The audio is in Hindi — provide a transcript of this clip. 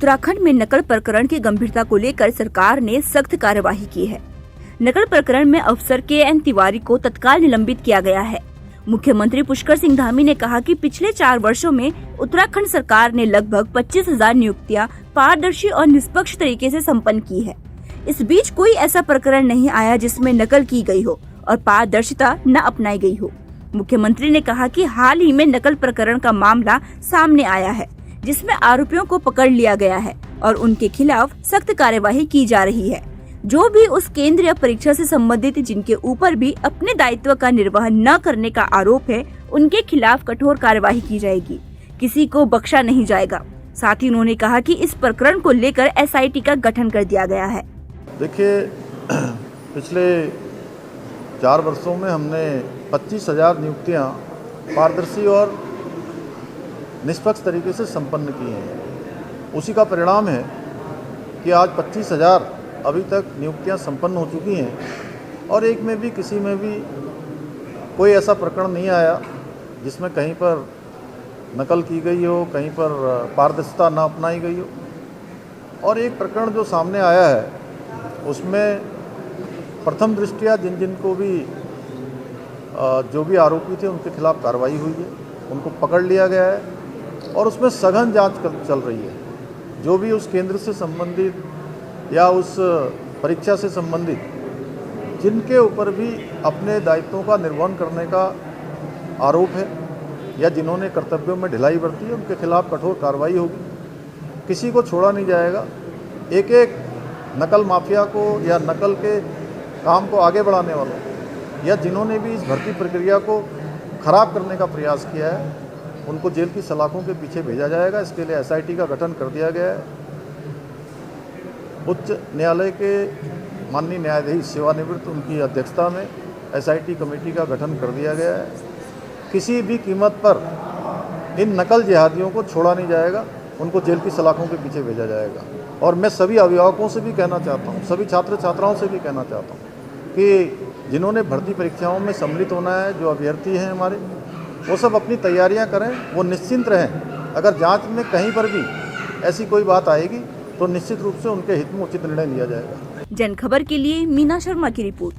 उत्तराखंड में नकल प्रकरण की गंभीरता को लेकर सरकार ने सख्त कार्यवाही की है। नकल प्रकरण में अफसर KN तिवारी को तत्काल निलंबित किया गया है। मुख्यमंत्री पुष्कर सिंह धामी ने कहा कि पिछले 4 वर्षों में उत्तराखंड सरकार ने लगभग 25,000 नियुक्तियां पारदर्शी और निष्पक्ष तरीके से संपन्न की है। इस बीच कोई ऐसा प्रकरण नहीं आया जिसमें नकल की गई हो और पारदर्शिता न अपनाई गई हो। मुख्यमंत्री ने कहा कि हाल ही में नकल प्रकरण का मामला सामने आया है, जिसमें आरोपियों को पकड़ लिया गया है और उनके खिलाफ सख्त कार्यवाही की जा रही है। जो भी उस केंद्रीय परीक्षा से संबंधित जिनके ऊपर भी अपने दायित्व का निर्वहन न करने का आरोप है, उनके खिलाफ कठोर कार्यवाही की जाएगी। किसी को बख्शा नहीं जाएगा। साथ ही उन्होंने कहा कि इस प्रकरण को लेकर SIT का गठन कर दिया गया है। देखिए, पिछले 4 वर्षों में हमने 25,000 नियुक्तियां पारदर्शी और निष्पक्ष तरीके से संपन्न की हैं। उसी का परिणाम है कि आज 25,000 अभी तक नियुक्तियां संपन्न हो चुकी हैं और एक में भी किसी में भी कोई ऐसा प्रकरण नहीं आया जिसमें कहीं पर नकल की गई हो, कहीं पर पारदर्शिता न अपनाई गई हो। और एक प्रकरण जो सामने आया है उसमें प्रथम दृष्टया जिन को भी जो भी आरोपी थे उनके खिलाफ कार्रवाई हुई है, उनको पकड़ लिया गया है और उसमें सघन जांच चल रही है। जो भी उस केंद्र से संबंधित या उस परीक्षा से संबंधित जिनके ऊपर भी अपने दायित्वों का निर्वहन करने का आरोप है या जिन्होंने कर्तव्यों में ढिलाई बरती है, उनके खिलाफ कठोर कार्रवाई होगी। किसी को छोड़ा नहीं जाएगा। एक एक नकल माफिया को या नकल के काम को आगे बढ़ाने वालों या जिन्होंने भी इस भर्ती प्रक्रिया को खराब करने का प्रयास किया है, उनको जेल की सलाखों के पीछे भेजा जाएगा। इसके लिए SIT का गठन कर दिया गया है। उच्च न्यायालय के माननीय न्यायाधीश सेवानिवृत्त उनकी अध्यक्षता में SIT कमेटी का गठन कर दिया गया है। किसी भी कीमत पर इन नकल जिहादियों को छोड़ा नहीं जाएगा, उनको जेल की सलाखों के पीछे भेजा जाएगा। और मैं सभी अभिभावकों से भी कहना चाहता हूँ, सभी छात्र छात्राओं से भी कहना चाहता हूँ कि जिन्होंने भर्ती परीक्षाओं में सम्मिलित होना है, जो अभ्यर्थी हैं हमारे, वो सब अपनी तैयारियां करें, वो निश्चिंत रहें। अगर जांच में कहीं पर भी ऐसी कोई बात आएगी तो निश्चित रूप से उनके हित में उचित निर्णय लिया जाएगा। जन खबर के लिए मीना शर्मा की रिपोर्ट।